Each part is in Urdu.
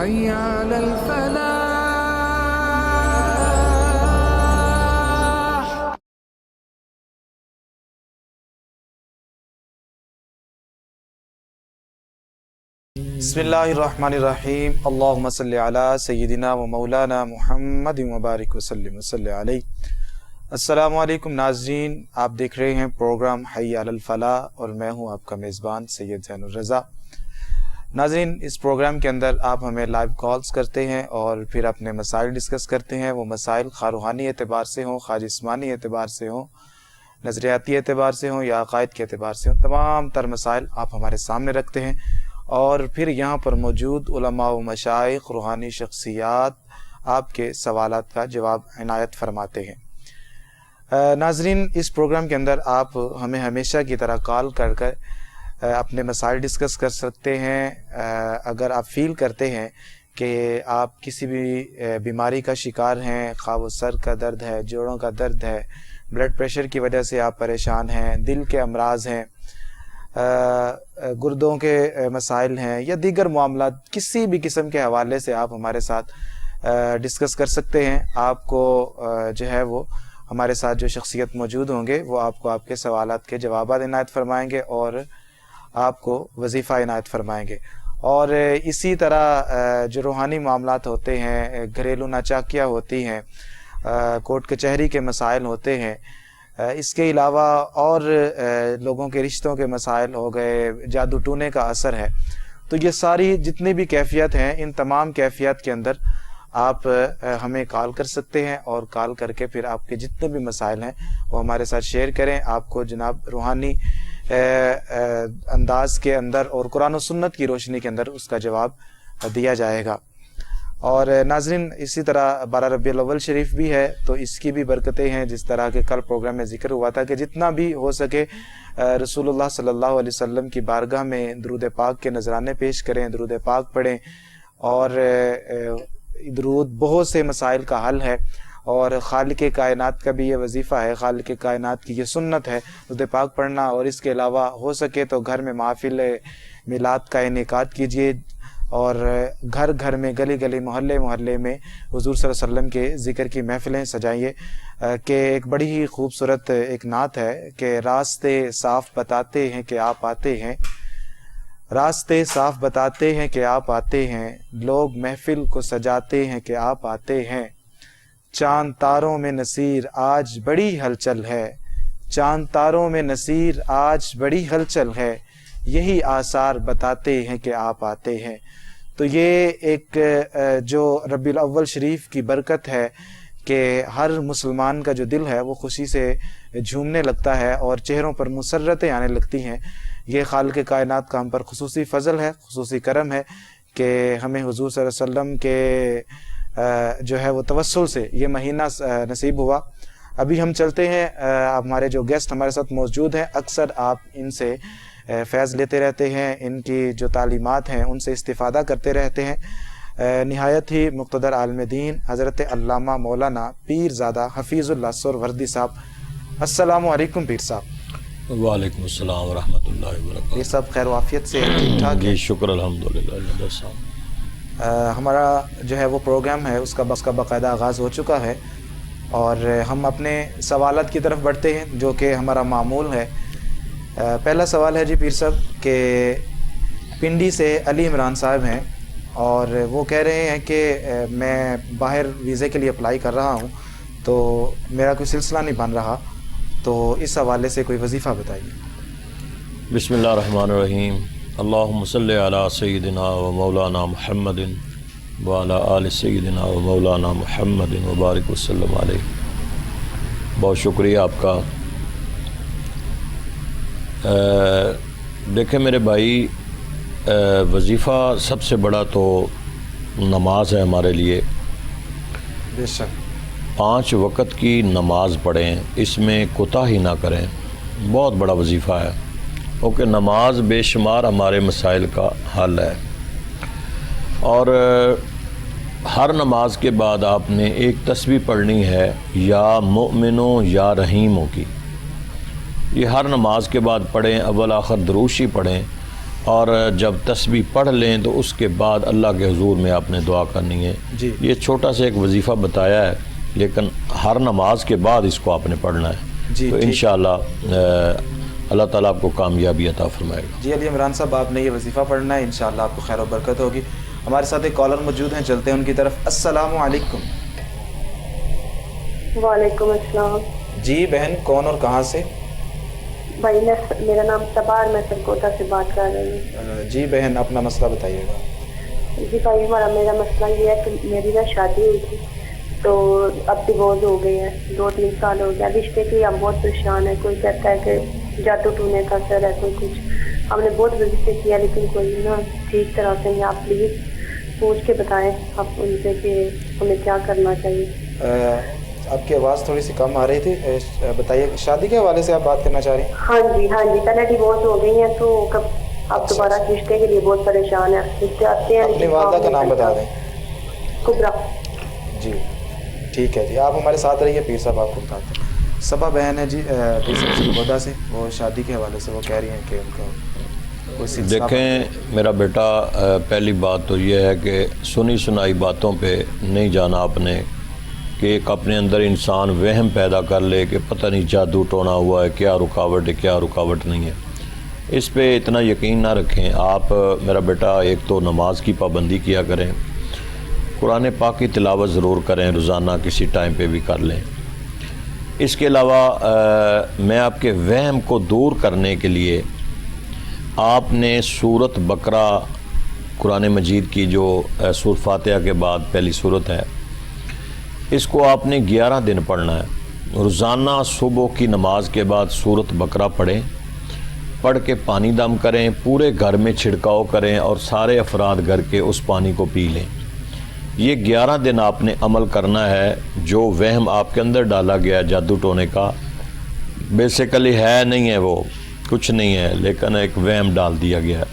حي على الفلاح. بسم اللہ الرحمن الرحیم. اللہم صلی علی سیدنا و مولانا محمد مبارک وسلم وصلی علیہ. السلام علیکم ناظرین، آپ دیکھ رہے ہیں پروگرام حی علی الفلاح اور میں ہوں آپ کا میزبان سید زین الرضا. ناظرین، اس پروگرام کے اندر آپ ہمیں لائیو کالز کرتے ہیں اور پھر اپنے مسائل ڈسکس کرتے ہیں. وہ مسائل خواہ روحانی اعتبار سے ہوں، خواہ جسمانی اعتبار سے ہوں، نظریاتی اعتبار سے ہوں یا عقائد کے اعتبار سے ہوں، تمام تر مسائل آپ ہمارے سامنے رکھتے ہیں اور پھر یہاں پر موجود علماء و مشائخ، روحانی شخصیات آپ کے سوالات کا جواب عنایت فرماتے ہیں. ناظرین، اس پروگرام کے اندر آپ ہمیں ہمیشہ کی طرح کال کر اپنے مسائل ڈسکس کر سکتے ہیں. اگر آپ فیل کرتے ہیں کہ آپ کسی بھی بیماری کا شکار ہیں، خواہ وہ سر کا درد ہے، جوڑوں کا درد ہے، بلڈ پریشر کی وجہ سے آپ پریشان ہیں، دل کے امراض ہیں، گردوں کے مسائل ہیں یا دیگر معاملات، کسی بھی قسم کے حوالے سے آپ ہمارے ساتھ ڈسکس کر سکتے ہیں. آپ کو جو ہے وہ ہمارے ساتھ جو شخصیت موجود ہوں گے وہ آپ کو آپ کے سوالات کے جوابات عنایت فرمائیں گے اور آپ کو وظیفہ عنایت فرمائیں گے. اور اسی طرح جو روحانی معاملات ہوتے ہیں، گھریلو ناچاکیاں ہوتی ہیں، کورٹ کچہری کے مسائل ہوتے ہیں، اس کے علاوہ اور لوگوں کے رشتوں کے مسائل ہو گئے، جادو ٹونے کا اثر ہے، تو یہ ساری جتنی بھی کیفیت ہیں، ان تمام کیفیت کے اندر آپ ہمیں کال کر سکتے ہیں اور کال کر کے پھر آپ کے جتنے بھی مسائل ہیں وہ ہمارے ساتھ شیئر کریں. آپ کو جناب روحانی انداز کے اندر اور قرآن و سنت کی روشنی کے اندر اس کا جواب دیا جائے گا. اور ناظرین، اسی طرح 12 ربیع الاول شریف بھی ہے تو اس کی بھی برکتیں ہیں. جس طرح کہ کل پروگرام میں ذکر ہوا تھا کہ جتنا بھی ہو سکے رسول اللہ صلی اللہ علیہ وسلم کی بارگاہ میں درود پاک کے نذرانے پیش کریں، درود پاک پڑھیں. اور درود بہت سے مسائل کا حل ہے اور خالق کائنات کا بھی یہ وظیفہ ہے، خالق کائنات کی یہ سنت ہے درود پاک پڑھنا. اور اس کے علاوہ ہو سکے تو گھر میں محافل میلاد کا انعقاد کیجیے اور گھر گھر میں، گلی گلی، محلے محلے میں حضور صلی اللہ علیہ وسلم کے ذکر کی محفلیں سجائیے. کہ ایک بڑی ہی خوبصورت ایک نعت ہے کہ راستے صاف بتاتے ہیں کہ آپ آتے ہیں، راستے صاف بتاتے ہیں کہ آپ آتے ہیں، لوگ محفل کو سجاتے ہیں کہ آپ آتے ہیں. چاند تاروں میں نصیر آج بڑی ہلچل ہے، چاند تاروں میں نصیر آج بڑی ہلچل ہے، یہی آثار بتاتے ہیں کہ آپ آتے ہیں. تو یہ ایک جو ربیع الاول شریف کی برکت ہے کہ ہر مسلمان کا جو دل ہے وہ خوشی سے جھومنے لگتا ہے اور چہروں پر مسرتیں آنے لگتی ہیں. یہ خالق کائنات کا ہم پر خصوصی فضل ہے، خصوصی کرم ہے کہ ہمیں حضور صلی اللہ علیہ وسلم کے جو ہے وہ توسل سے یہ مہینہ نصیب ہوا. ابھی ہم چلتے ہیں، ہمارے جو گیسٹ ہمارے ساتھ موجود ہیں اکثر آپ ان سے فیض لیتے رہتے ہیں، ان کی جو تعلیمات ہیں ان سے استفادہ کرتے رہتے ہیں. نہایت ہی مقتدر عالم دین حضرت علامہ مولانا پیر زادہ حفیظ اللہ سہروردی صاحب. السلام علیکم پیر صاحب. وعلیکم السلام ورحمۃ اللہ وبرکاتہ. پیر صاحب خیر و عافیت سے ٹھیک ٹھاک؟ جی شکر الحمدللہ. ہمارا جو ہے وہ پروگرام ہے اس کا باقاعدہ آغاز ہو چکا ہے اور ہم اپنے سوالات کی طرف بڑھتے ہیں جو کہ ہمارا معمول ہے. پہلا سوال ہے جی پیر صاحب کہ پنڈی سے علی عمران صاحب ہیں اور وہ کہہ رہے ہیں کہ میں باہر ویزے کے لیے اپلائی کر رہا ہوں تو میرا کوئی سلسلہ نہیں بن رہا، تو اس حوالے سے کوئی وظیفہ بتائیے. بسم اللہ الرحمن الرحیم. اللہم صلی علی سیدنا و مولانا محمد وعلی آل سیدنا و مولانا محمد وبارک وسلم علیہ. بہت شکریہ آپ کا. دیکھیں میرے بھائی، وظیفہ سب سے بڑا تو نماز ہے ہمارے لیے. بے شک 5 وقت کی نماز پڑھیں، اس میں کوتاہی نہ کریں، بہت بڑا وظیفہ ہے کیونکہ نماز بے شمار ہمارے مسائل کا حل ہے. اور ہر نماز کے بعد آپ نے ایک تسبیح پڑھنی ہے، یا مؤمنوں یا رحیموں کی. یہ ہر نماز کے بعد پڑھیں، اول آخر دروشی پڑھیں اور جب تسبیح پڑھ لیں تو اس کے بعد اللہ کے حضور میں آپ نے دعا کرنی ہے. جی یہ چھوٹا سا ایک وظیفہ بتایا ہے لیکن ہر نماز کے بعد اس کو آپ نے پڑھنا ہے. جی تو انشاءاللہ اللہ تعالیٰ آپ کو کامیابی عطا فرمائے گا. جی علی عمران صاحب آپ نے یہ وظیفہ پڑھنا ہے، انشاءاللہ آپ کو خیر و برکت ہوگی. ہمارے ساتھ ایک کالر موجود ہیں، چلتے ہیں ان کی طرف. السلام علیکم. وعلیکم السلام. جی بہن کون اور کہاں سے؟ بھائی میرا نام صبار، میں سرکوٹا سے بات کر رہی ہوں. جی بہن اپنا مسئلہ بتائیے گا. جی بھائی میرا مسئلہ یہ ہے کہ میری نا شادی ہوئی تھی تو اب ڈیورس ہو گئی ہے، 2-3 سال ہو گیا. رشتے کے ہم بہت پریشان ہیں. کوئی کہتا ہے کہ جادو ٹونے کا اثر ہے، کوئی کچھ. ہم نے بہت وزٹ کیا لیکن کوئی نا ٹھیک طرح سے نہیں. آپ پلیز پوچھ کے بتائیں آپ ان سے کہ ہمیں کیا کرنا چاہیے. آپ کی آواز تھوڑی سی کم آ رہی تھی. بتائیے شادی کے حوالے سے آپ بات کرنا چاہ رہی ہیں؟ ہاں جی پہلے ڈیورس ہو گئی ہیں تو آپ دوبارہ رشتے کے لیے بہت پریشان ہیں. رشتے آتے ہیں. اپنی والدہ کا نام بتا دیں. کبرا. جی ٹھیک ہے جی، آپ ہمارے ساتھ رہیے. پیر صاحب آپ کو بتاتے ہیں. صبا بہن ہے جی پیر صاحب سرکوٹا سے، وہ شادی کے حوالے سے وہ کہہ رہی ہیں کہ ان کا کوئی سلسلہ. دیکھیں میرا بیٹا، پہلی بات تو یہ ہے کہ سنی سنائی باتوں پہ نہیں جانا آپ نے، کہ ایک اپنے اندر انسان وہم پیدا کر لے کہ پتہ نہیں جادو ٹونا ہوا ہے، کیا رکاوٹ ہے کیا رکاوٹ نہیں ہے. اس پہ اتنا یقین نہ رکھیں. آپ میرا بیٹا ایک تو نماز کی پابندی کیا کریں، قرآن پاک کی تلاوت ضرور کریں، روزانہ کسی ٹائم پہ بھی کر لیں. اس کے علاوہ میں آپ کے وہم کو دور کرنے کے لیے آپ نے سورۃ بقرہ، قرآن مجید کی جو سورۃ فاتحہ کے بعد پہلی سورت ہے، اس کو آپ نے 11 دن پڑھنا ہے. روزانہ صبح کی نماز کے بعد سورۃ بقرہ پڑھیں، پڑھ کے پانی دم کریں، پورے گھر میں چھڑکاؤ کریں اور سارے افراد گھر کے اس پانی کو پی لیں. یہ 11 دن آپ نے عمل کرنا ہے. جو وہم آپ کے اندر ڈالا گیا جادو ٹونے کا، بیسیکلی ہے نہیں ہے، وہ کچھ نہیں ہے لیکن ایک وہم ڈال دیا گیا ہے.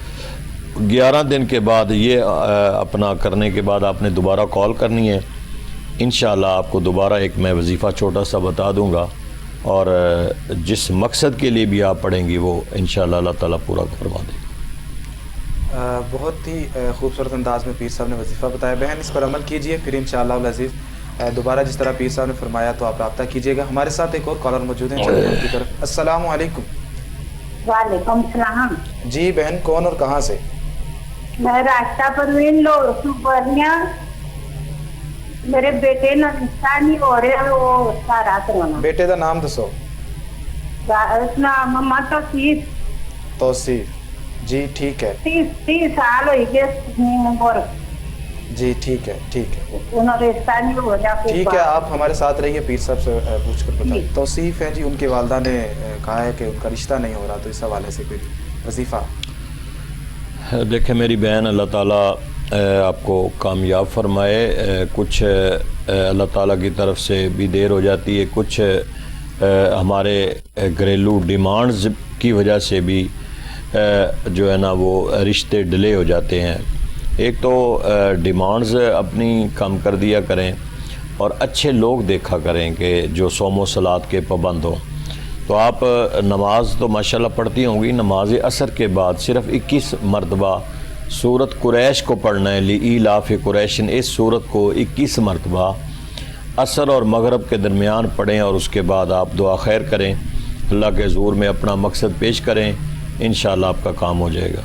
11 دن کے بعد یہ اپنا کرنے کے بعد آپ نے دوبارہ کال کرنی ہے. انشاءاللہ آپ کو دوبارہ ایک میں وظیفہ چھوٹا سا بتا دوں گا، اور جس مقصد کے لیے بھی آپ پڑھیں گی وہ انشاءاللہ اللہ تعالیٰ پورا فرما دے گا. بہت ہی خوبصورت انداز میں پیر صاحب نے وظیفہ بتایا. بہن اس پر عمل کیجئے، پھر انشاءاللہ العزیز دوبارہ جس طرح پیر صاحب نے فرمایا تو آپ رابطہ کیجئے گا. ہمارے ساتھ ایک اور کالر موجود ہیں، چلتے ہیں ان کی طرف. السلام علیکم. وعلیکم السلام. جی بہن کون اور کہاں سے؟ میں راستہ پروین لو سپریا. میرے بیٹے نا رشتہ نہیں ہو رہا، وہ سارا کرانا. بیٹے کا نام دسو. محمد توصیف. جی ٹھیک ہے. 30 سال ہوئی گئے. جی ٹھیک ہے ٹھیک ہے انہوں رشتہ نہیں ہو رہا. ٹھیک ہے آپ ہمارے ساتھ رہیے. پیر صاحب سے پوچھ کر بتائیں. توصیف ہے جی، ان کے والدہ نے کہا ہے کہ ان کا رشتہ نہیں ہو رہا، تو اس حوالے سے کوئی وظیفہ. دیکھیں میری بہن، اللہ تعالیٰ آپ کو کامیاب فرمائے. کچھ اللہ تعالیٰ کی طرف سے بھی دیر ہو جاتی ہے، کچھ ہمارے گھریلو ڈیمانڈز کی وجہ سے بھی جو ہے نا وہ رشتے ڈیلے ہو جاتے ہیں. ایک تو ڈیمانڈز اپنی کم کر دیا کریں، اور اچھے لوگ دیکھا کریں کہ جو صوم و صلات کے پابند ہوں. تو آپ نماز تو ماشاءاللہ پڑھتی ہوں گی. نماز عصر کے بعد صرف 21 مرتبہ سورت قریش کو پڑھنا ہے. لإیلاف قریش، اس سورت کو 21 مرتبہ عصر اور مغرب کے درمیان پڑھیں، اور اس کے بعد آپ دعا خیر کریں، اللہ کے حضور میں اپنا مقصد پیش کریں. انشاءاللہ آپ کا کام ہو جائے گا.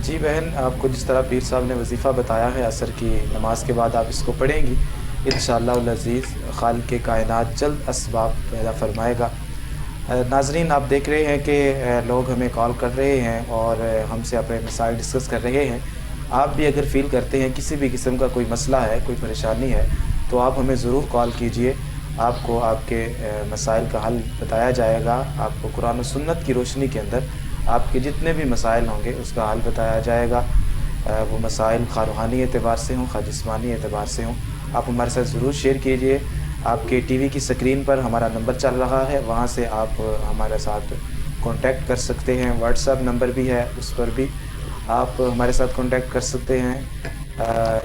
جی بہن آپ کو جس طرح پیر صاحب نے وظیفہ بتایا ہے، عصر کی نماز کے بعد آپ اس کو پڑھیں گی، انشاءاللہ العزیز خالق کائنات جلد اسباب پیدا فرمائے گا. ناظرین آپ دیکھ رہے ہیں کہ لوگ ہمیں کال کر رہے ہیں اور ہم سے اپنے مسائل ڈسکس کر رہے ہیں. آپ بھی اگر فیل کرتے ہیں کسی بھی قسم کا کوئی مسئلہ ہے، کوئی پریشانی ہے، تو آپ ہمیں ضرور کال کیجئے. آپ کو آپ کے مسائل کا حل بتایا جائے گا. آپ کو قرآن و سنت کی روشنی کے اندر آپ کے جتنے بھی مسائل ہوں گے اس کا حل بتایا جائے گا. وہ مسائل خواہ روحانی اعتبار سے ہوں، خواہ جسمانی اعتبار سے ہوں. آپ ہمارے ساتھ ضرور شیئر کیجئے. آپ کے ٹی وی کی سکرین پر ہمارا نمبر چل رہا ہے، وہاں سے آپ ہمارے ساتھ کانٹیکٹ کر سکتے ہیں. واٹس ایپ نمبر بھی ہے، اس پر بھی آپ ہمارے ساتھ کانٹیکٹ کر سکتے ہیں.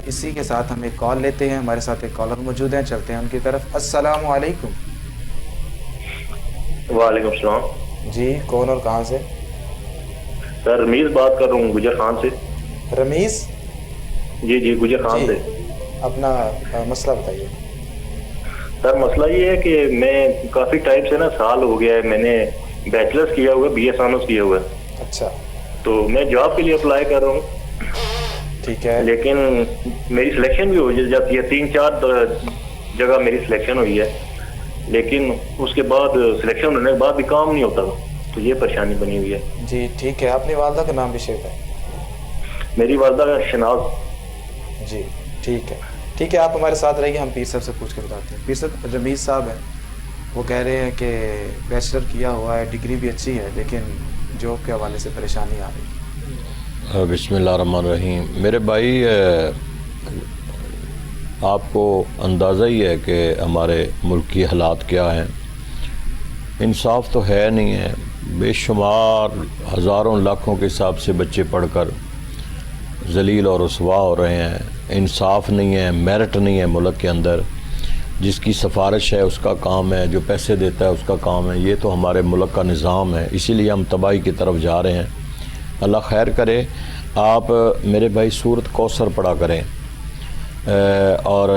اسی کے ساتھ ہم ایک کال لیتے ہیں. ہمارے ساتھ ایک کالر موجود ہیں، چلتے ہیں ان کی طرف. السلام علیکم. وعلیکم السلام. جی کون اور کہاں سے؟ سر رمیز بات کر رہا ہوں گجر خان سے. رمیز؟ جی گجر خان سے. اپنا مسئلہ بتائیے. سر مسئلہ یہ ہے کہ میں کافی ٹائم سے نا سال ہو گیا ہے میں نے بیچلرز کیا ہوا ہے, BA آنرس کیا ہوا ہے. اچھا. تو میں جاب کے لیے اپلائی کر رہا ہوں. ٹھیک ہے. لیکن میری سلیکشن بھی ہو جاتی ہے, 3-4 جگہ میری سلیکشن ہوئی ہے, لیکن اس کے بعد سلیکشن ہونے کے بعد بھی کام نہیں ہوتا, تو یہ پریشانی بنی ہوئی ہے. جی ٹھیک ہے. اپنی والدہ کا نام بھی شیئر کریں. میری والدہ کا شناز. جی ٹھیک ہے. ٹھیک ہے, آپ ہمارے ساتھ رہیے, ہم پیر صاحب سے پوچھ کے بتاتے ہیں. پیر صاحب رمیز صاحب ہیں, وہ کہہ رہے ہیں کہ بیچلر کیا ہوا ہے, ڈگری بھی اچھی ہے, لیکن جاب کے حوالے سے پریشانی آ رہی ہے. بسم اللہ الرحمن الرحیم. میرے بھائی آپ کو اندازہ ہی ہے کہ ہمارے ملک کی حالات کیا ہیں. انصاف تو ہے نہیں ہے. بے شمار ہزاروں لاکھوں کے حساب سے بچے پڑھ کر ذلیل اور رسوا ہو رہے ہیں. انصاف نہیں ہے, میرٹ نہیں ہے ملک کے اندر. جس کی سفارش ہے اس کا کام ہے, جو پیسے دیتا ہے اس کا کام ہے. یہ تو ہمارے ملک کا نظام ہے, اسی لیے ہم تباہی کی طرف جا رہے ہیں. اللہ خیر کرے. آپ میرے بھائی سورۃ کوثر پڑھا کریں, اور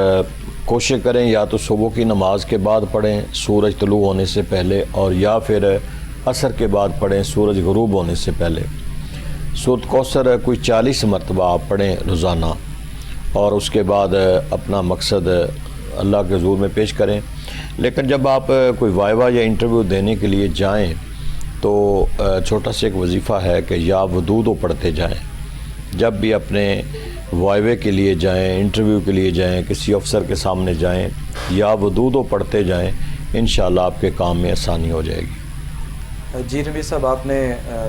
کوشش کریں یا تو صبح کی نماز کے بعد پڑھیں سورج طلوع ہونے سے پہلے, اور یا پھر عصر کے بعد پڑھیں سورج غروب ہونے سے پہلے. سورۃ کوثر کوئی 40 مرتبہ آپ پڑھیں روزانہ, اور اس کے بعد اپنا مقصد اللہ کے حضور میں پیش کریں. لیکن جب آپ کوئی وائوا یا انٹرویو دینے کے لیے جائیں تو چھوٹا سا ایک وظیفہ ہے کہ یا ودود پڑھتے جائیں. جب بھی اپنے وائوے کے لیے جائیں, انٹرویو کے لیے جائیں, کسی افسر کے سامنے جائیں, یا ودود پڑھتے جائیں, انشاءاللہ آپ کے کام میں آسانی ہو جائے گی. جی رمیز صاحب, آپ نے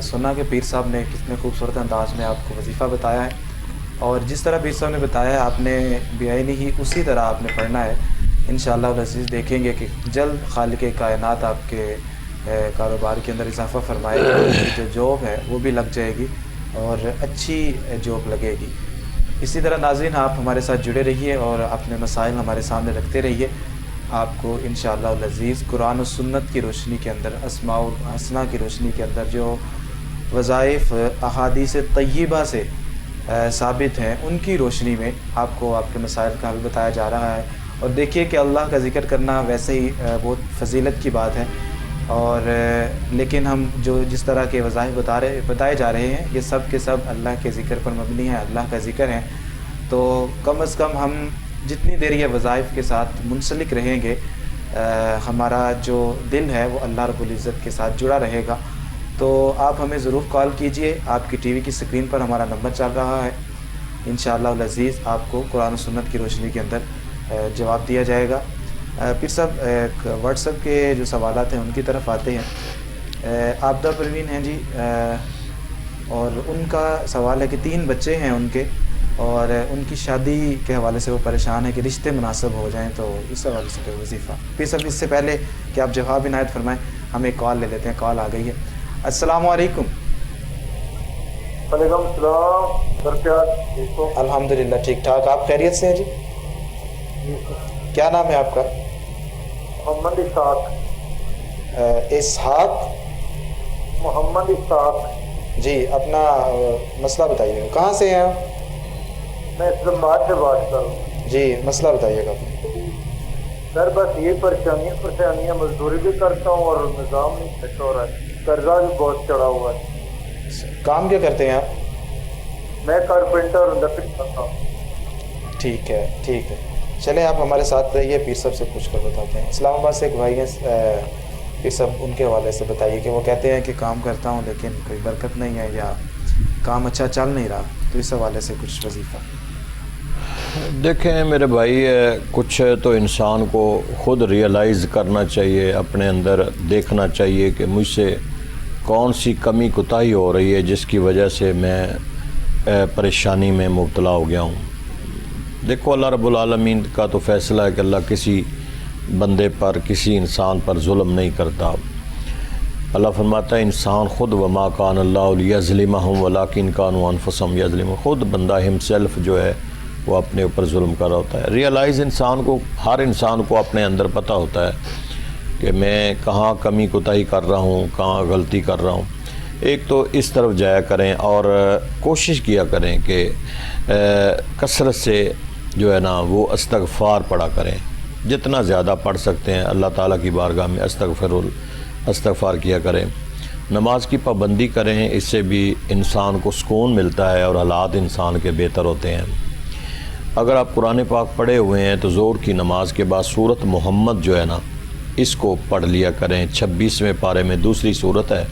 سنا کہ پیر صاحب نے کتنے خوبصورت انداز میں آپ کو وظیفہ بتایا ہے, اور جس طرح پیر صاحب نے بتایا ہے آپ نے بیائی ہی اسی طرح آپ نے پڑھنا ہے. انشاءاللہ العزیز دیکھیں گے کہ جلد خالق کائنات آپ کے کاروبار کے اندر اضافہ فرمائے گا. جو جاب ہے وہ بھی لگ جائے گی اور اچھی جاب لگے گی. اسی طرح ناظرین آپ ہمارے ساتھ جڑے رہیے اور اپنے مسائل ہمارے سامنے رکھتے رہیے. آپ کو انشاءاللہ العزیز قرآن و سنت کی روشنی کے اندر, اسماء الحسنہ کی روشنی کے اندر جو وظائف احادیث طیبہ سے ثابت ہیں ان کی روشنی میں آپ کو آپ کے مسائل کا حل بتایا جا رہا ہے. اور دیکھیے کہ اللہ کا ذکر کرنا ویسے ہی بہت فضیلت کی بات ہے, اور لیکن ہم جو جس طرح کے وظائف بتائے جا رہے ہیں یہ سب کے سب اللہ کے ذکر پر مبنی ہے, اللہ کا ذکر ہے. تو کم از کم ہم جتنی دیر یہ وظائف کے ساتھ منسلک رہیں گے, ہمارا جو دل ہے وہ اللہ رب العزت کے ساتھ جڑا رہے گا. تو آپ ہمیں ضرور کال کیجئے, آپ کی ٹی وی کی سکرین پر ہمارا نمبر چل رہا ہے. انشاءاللہ العزیز آپ کو قرآن و سنت کی روشنی کے اندر جواب دیا جائے گا. پھر سب واٹس ایپ کے جو سوالات ہیں ان کی طرف آتے ہیں. عابدہ پروین ہیں جی, اور ان کا سوال ہے کہ 3 بچے ہیں ان کے, اور ان کی شادی کے حوالے سے وہ پریشان ہے کہ رشتے مناسب ہو جائیں, تو اس حوالے سے کوئی وظیفہ. پھر سب اس سے پہلے کہ آپ جواب عنایت فرمائیں ہم ایک کال لے لیتے ہیں. کال آ گئی ہے. السلام علیکم. وعلیکم السلام. سر کیا ٹھیک ہو؟ الحمدللہ ٹھیک ٹھاک. آپ خیریت سے ہیں جی؟ کیا نام ہے آپ کا؟ محمد اسحاق. اسحاق محمد اسحاق. جی اپنا مسئلہ بتائیے. کہاں سے ہیں آپ؟ میں اسلام آباد سے بات کر رہا ہوں. جی مسئلہ بتائیے گا. سر بس یہ پریشانیاں مزدوری بھی کرتا ہوں اور نظام نہیں سیٹ ہو رہا ہے, قرضہ بھی بہت چڑھا ہوا ہے. کام کیا کرتے ہیں آپ؟ میں کارپینٹر لکڑی کرتا ہوں. ٹھیک ہے ٹھیک ہے, چلیں آپ ہمارے ساتھ رہیے, پیر صاحب سے پوچھ کر بتاتے ہیں. اسلام آباد سے ایک بھائی ہیں پیر صاحب, ان کے حوالے سے بتائیے کہ وہ کہتے ہیں کہ کام کرتا ہوں لیکن کوئی برکت نہیں ہے یا کام اچھا چل نہیں رہا, تو اس حوالے سے کچھ وظیفہ. دیکھیں میرے بھائی, کچھ تو انسان کو خود ریئلائز کرنا چاہیے, اپنے اندر دیکھنا چاہیے کہ مجھ سے کون سی کمی کوتاہی ہو رہی ہے جس کی وجہ سے میں پریشانی میں مبتلا ہو گیا ہوں. دیکھو اللہ رب العالمین کا تو فیصلہ ہے کہ اللہ کسی بندے پر, کسی انسان پر ظلم نہیں کرتا. اللہ فرماتا ہے انسان خود وما کان اللہ لیظلمہم ولکن کانوا انفسہم یظلمون. خود بندہ ہمسیلف جو ہے وہ اپنے اوپر ظلم کر رہا ہوتا ہے. ریئلائز انسان کو, ہر انسان کو اپنے اندر پتہ ہوتا ہے کہ میں کہاں کمی کوتاہی کر رہا ہوں, کہاں غلطی کر رہا ہوں. ایک تو اس طرف جایا کریں اور کوشش کیا کریں کہ کثرت سے جو ہے نا وہ استغفار پڑھا کریں، جتنا زیادہ پڑھ سکتے ہیں اللہ تعالیٰ کی بارگاہ میں استغفار کیا کریں، نماز کی پابندی کریں، اس سے بھی انسان کو سکون ملتا ہے اور حالات انسان کے بہتر ہوتے ہیں۔ اگر آپ قرآن پاک پڑھے ہوئے ہیں تو ظہر کی نماز کے بعد سورت محمد جو ہے نا اس کو پڑھ لیا کریں، 26ویں پارے میں دوسری سورت ہے،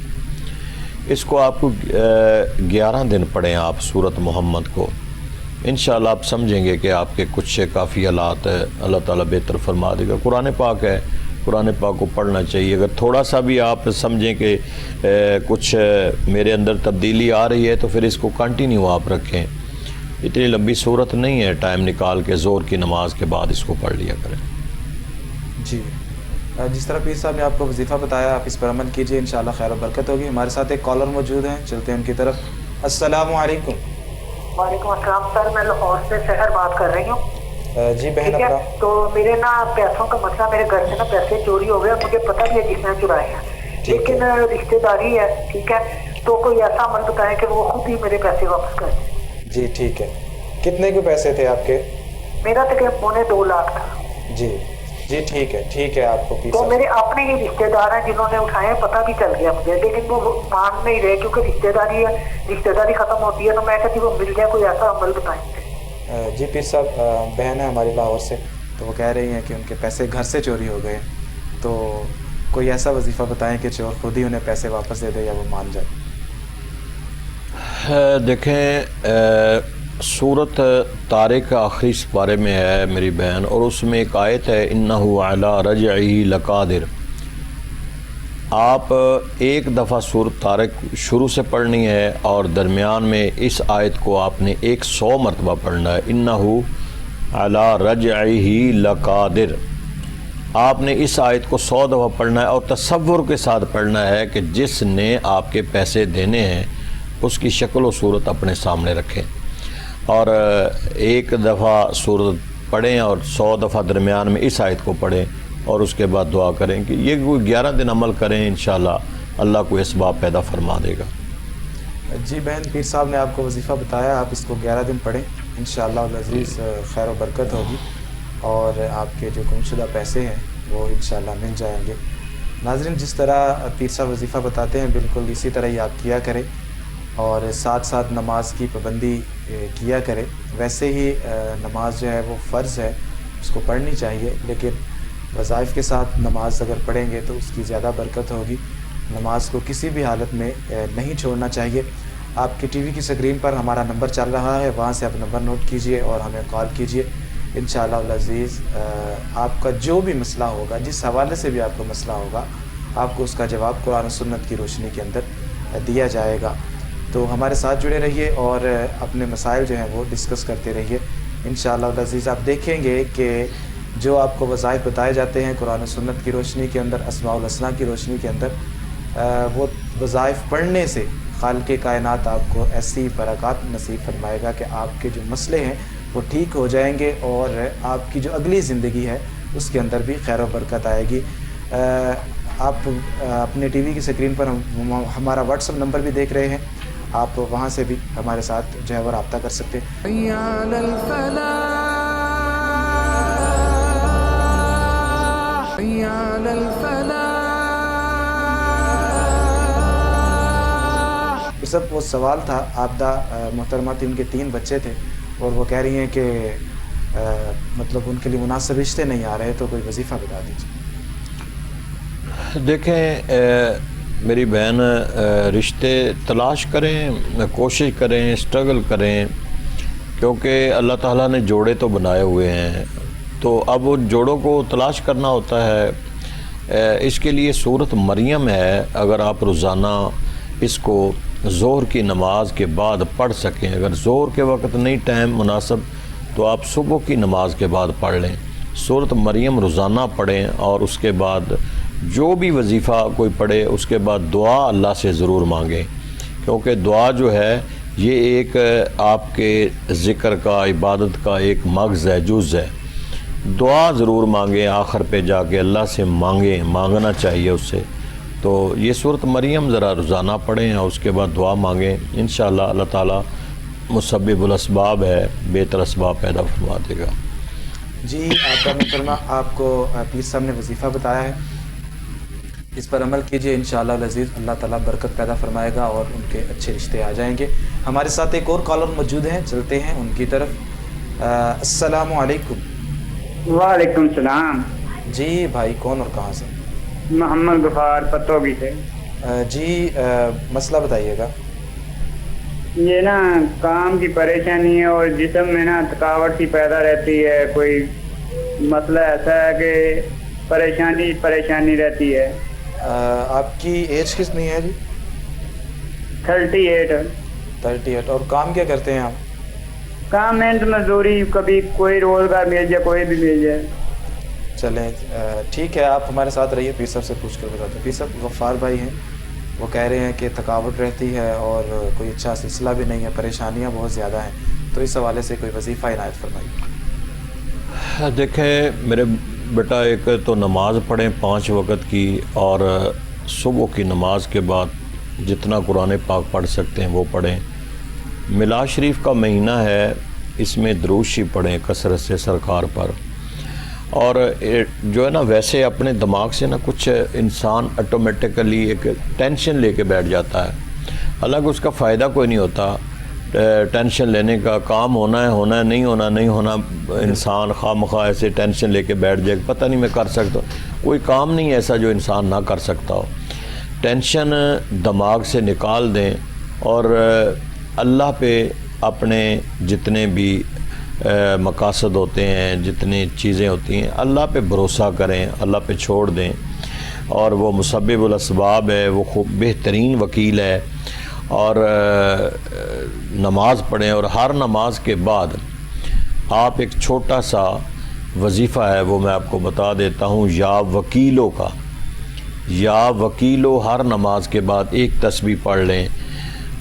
اس کو آپ کو 11 دن پڑھیں آپ سورت محمد کو، انشاءاللہ آپ سمجھیں گے کہ آپ کے کچھ کافی حالات اللہ تعالیٰ بہتر فرما دے گا۔ قرآن پاک ہے، قرآن پاک کو پڑھنا چاہیے۔ اگر تھوڑا سا بھی آپ سمجھیں کہ کچھ میرے اندر تبدیلی آ رہی ہے تو پھر اس کو کنٹینیو آپ رکھیں، اتنی لمبی صورت نہیں ہے، ٹائم نکال کے ظہر کی نماز کے بعد اس کو پڑھ لیا کریں۔ جی، جس طرح پیر صاحب نے آپ کو وظیفہ بتایا آپ اس پر عمل کیجئے، انشاءاللہ خیر و برکت ہوگی۔ ہمارے ساتھ ایک کالر موجود ہیں، چلتے ہیں ان کی طرف۔ السلام علیکم۔ وعلیکم السلام سر، میں لاہور سے سحر بات کر رہی ہوں۔ جی بہن ٹھیک ہے، اپنا تو میرے نا پیسوں کا مسئلہ، میرے گھر سے نا پیسے چوری ہو گئے، مجھے پتہ نہیں ہے کس نے چرائے ہیں، لیکن رشتے داری ہے، ٹھیک ہے، تو کوئی ایسا عمل بتائیں کہ وہ خود ہی میرے پیسے واپس کر دیں۔ جی ٹھیک ہے، کتنے کے پیسے تھے آپ کے؟ میرا تقریباً 2.25 لاکھ تھا۔ جی جی ٹھیک ہے آپ کو پیر تو صاحب میرے اپنے ہی رشتے دار ہیں جنہوں نے اٹھائے ہیں، پتہ بھی چل گیا مجھے، لیکن وہ مان نہیں رہے کیونکہ رشتے داری ہے، رشتے داری ختم ہوتی ہے، تو میں کہتی وہ مل جائے، کوئی ایسا عمل بتائیں گے۔ جی پیر صاحب، بہن ہے ہماری لاہور سے، تو وہ کہہ رہی ہیں کہ ان کے پیسے گھر سے چوری ہو گئے، تو کوئی ایسا وظیفہ بتائیں کہ چور خود ہی انہیں پیسے واپس دے دے یا وہ مان جائے۔ دیکھیں سورت طارق آخری پارے میں ہے میری بہن، اور اس میں ایک آیت ہے انہو علی رجعہ لقادر۔ آپ ایک دفعہ سورت طارق شروع سے پڑھنی ہے اور درمیان میں اس آیت کو آپ نے 100 مرتبہ پڑھنا ہے، انہو علی رجعہ لقادر۔ آپ نے اس آیت کو 100 دفعہ پڑھنا ہے اور تصور کے ساتھ پڑھنا ہے کہ جس نے آپ کے پیسے دینے ہیں اس کی شکل و صورت اپنے سامنے رکھیں، اور ایک دفعہ سورت پڑھیں اور 100 دفعہ درمیان میں اس آیت کو پڑھیں اور اس کے بعد دعا کریں کہ یہ کوئی 11 دن عمل کریں، انشاءاللہ اللہ کو اسباب پیدا فرما دے گا۔ جی بہن، پیر صاحب نے آپ کو وظیفہ بتایا، آپ اس کو 11 دن پڑھیں، انشاءاللہ العزیز خیر و برکت ہوگی اور آپ کے جو گم شدہ پیسے ہیں وہ انشاءاللہ مل جائیں گے۔ ناظرین، جس طرح پیر صاحب وظیفہ بتاتے ہیں بالکل اسی طرح ہی آپ کیا کریں اور ساتھ ساتھ نماز کی پابندی کیا کرے۔ ویسے ہی نماز جو ہے وہ فرض ہے، اس کو پڑھنی چاہیے، لیکن وظائف کے ساتھ نماز اگر پڑھیں گے تو اس کی زیادہ برکت ہوگی۔ نماز کو کسی بھی حالت میں نہیں چھوڑنا چاہیے۔ آپ کی ٹی وی کی سکرین پر ہمارا نمبر چل رہا ہے، وہاں سے آپ نمبر نوٹ کیجئے اور ہمیں کال کیجئے، انشاءاللہ العزیز آپ کا جو بھی مسئلہ ہوگا، جس حوالے سے بھی آپ کو مسئلہ ہوگا، آپ کو اس کا جواب قرآن و سنت کی روشنی کے اندر دیا جائے گا۔ تو ہمارے ساتھ جڑے رہیے اور اپنے مسائل جو ہیں وہ ڈسکس کرتے رہیے، انشاءاللہ العزیز آپ دیکھیں گے کہ جو آپ کو وظائف بتائے جاتے ہیں قرآن و سنت کی روشنی کے اندر، اسماء الحسنہ کی روشنی کے اندر، وہ وظائف پڑھنے سے خالق کائنات آپ کو ایسی برکات نصیب فرمائے گا کہ آپ کے جو مسئلے ہیں وہ ٹھیک ہو جائیں گے اور آپ کی جو اگلی زندگی ہے اس کے اندر بھی خیر و برکت آئے گی۔ آپ اپنے ٹی وی کی سکرین پر ہمارا واٹس ایپ نمبر بھی دیکھ رہے ہیں، آپ وہاں سے بھی ہمارے ساتھ جو ہے وہ رابطہ کر سکتے ہیں۔ حي على الفلاح حي على الفلاح۔ یہ سب وہ سوال تھا، عابدہ محترمہ تھی، ان کے 3 بچے تھے اور وہ کہہ رہی ہیں کہ مطلب ان کے لیے مناسب رشتے نہیں آ رہے، تو کوئی وظیفہ بتا دیجیے۔ دیکھیں میری بہن، رشتے تلاش کریں، کوشش کریں، اسٹرگل کریں، کیونکہ اللہ تعالیٰ نے جوڑے تو بنائے ہوئے ہیں، تو اب ان جوڑوں کو تلاش کرنا ہوتا ہے۔ اس کے لیے سورت مریم ہے، اگر آپ روزانہ اس کو ظہر کی نماز کے بعد پڑھ سکیں، اگر ظہر کے وقت نہیں ٹائم مناسب تو آپ صبح کی نماز کے بعد پڑھ لیں، سورت مریم روزانہ پڑھیں، اور اس کے بعد جو بھی وظیفہ کوئی پڑھے اس کے بعد دعا اللہ سے ضرور مانگیں، کیونکہ دعا جو ہے یہ ایک آپ کے ذکر کا، عبادت کا ایک مغز ہے، جز ہے۔ دعا ضرور مانگیں، آخر پہ جا کے اللہ سے مانگیں، مانگنا چاہیے اس سے، تو یہ صورت مریم ذرا روزانہ پڑھیں اور اس کے بعد دعا مانگیں، انشاءاللہ اللہ تعالیٰ مسبب الاسباب ہے، بہتر اسباب پیدا فرما دے گا۔ جی آپ کا محترمہ، آپ کو پیر صاحب نے وظیفہ بتایا ہے، اس پر عمل کیجئے، انشاءاللہ العزیز اللہ تعالیٰ برکت پیدا فرمائے گا اور ان کے اچھے رشتے آ جائیں گے۔ ہمارے ساتھ ایک اور کالر موجود ہیں، چلتے ہیں ان کی طرف۔ السلام علیکم۔ وعلیکم السلام۔ جی بھائی کون اور کہاں سے؟ محمد غفار پتوگی سے۔ جی مسئلہ بتائیے گا۔ یہ نا کام کی پریشانی ہے اور جسم میں نا تھکاوٹ سی پیدا رہتی ہے، کوئی مسئلہ ایسا ہے کہ پریشانی رہتی ہے۔ آپ کی ایج کتنی ہے جی؟ 38۔ اور کام کیا کرتے ہیں آپ؟ کام محنت مزدوری، کبھی کوئی روزگار مل جائے، کوئی بھی مل جائے۔ چلیں ٹھیک ہے، آپ ہمارے ساتھ رہیے، پیر صاحب سے پوچھ کر بتاتے ہیں۔ پیر صاحب غفار بھائی ہیں، وہ کہہ رہے ہیں کہ تھکاوٹ رہتی ہے اور کوئی اچھا سلسلہ بھی نہیں ہے، پریشانیاں بہت زیادہ ہیں، تو اس حوالے سے کوئی وظیفہ عنایت فرمائیے۔ دیکھیں میرے بیٹا، ایک تو نماز پڑھیں 5 وقت کی، اور صبح کی نماز کے بعد جتنا قرآن پاک پڑھ سکتے ہیں وہ پڑھیں۔ میلاد شریف کا مہینہ ہے، اس میں درود شریف پڑھیں کثرت سے سرکار پر، اور جو ہے نا ویسے اپنے دماغ سے نا کچھ انسان آٹومیٹیکلی ایک ٹینشن لے کے بیٹھ جاتا ہے، حالانکہ اس کا فائدہ کوئی نہیں ہوتا ٹینشن لینے کا۔ کام ہونا ہے نہیں ہونا، انسان خواہ مخواہ ایسے ٹینشن لے کے بیٹھ جائے، پتہ نہیں میں کر سکتا، کوئی کام نہیں ایسا جو انسان نہ کر سکتا ہو۔ ٹینشن دماغ سے نکال دیں اور اللہ پہ اپنے جتنے بھی مقاصد ہوتے ہیں، جتنی چیزیں ہوتی ہیں، اللہ پہ بھروسہ کریں، اللہ پہ چھوڑ دیں، اور وہ مسبب الاسباب ہے، وہ خوب بہترین وکیل ہے۔ اور نماز پڑھیں، اور ہر نماز کے بعد آپ ایک چھوٹا سا وظیفہ ہے وہ میں آپ کو بتا دیتا ہوں، یا وکیلوں کا، یا وکیلوں ہر نماز کے بعد ایک تسبیح پڑھ لیں،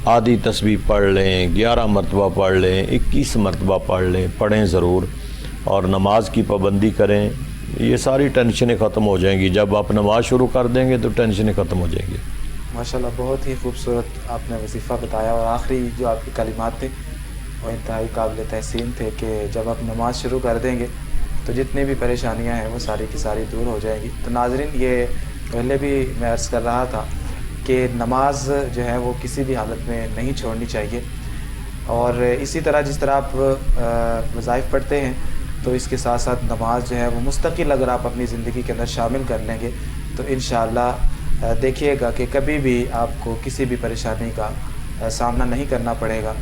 آدھی تسبیح پڑھ لیں، 11 مرتبہ پڑھ لیں، 21 مرتبہ پڑھ لیں، پڑھیں ضرور، اور نماز کی پابندی کریں، یہ ساری ٹینشنیں ختم ہو جائیں گی۔ جب آپ نماز شروع کر دیں گے تو ٹینشنیں ختم ہو جائیں گی۔ ماشاءاللہ بہت ہی خوبصورت آپ نے وظیفہ بتایا، اور آخری جو آپ کی کلمات تھے وہ انتہائی قابل تحسین تھے کہ جب آپ نماز شروع کر دیں گے تو جتنی بھی پریشانیاں ہیں وہ ساری کی ساری دور ہو جائیں گی۔ تو ناظرین، یہ پہلے بھی میں عرض کر رہا تھا کہ نماز جو ہے وہ کسی بھی حالت میں نہیں چھوڑنی چاہیے، اور اسی طرح جس طرح آپ وظائف پڑھتے ہیں تو اس کے ساتھ ساتھ نماز جو ہے وہ مستقل اگر آپ اپنی زندگی کے اندر شامل کر لیں گے تو انشاءاللہ دیکھیے گا کہ کبھی بھی آپ کو کسی بھی پریشانی کا سامنا نہیں کرنا پڑے گا۔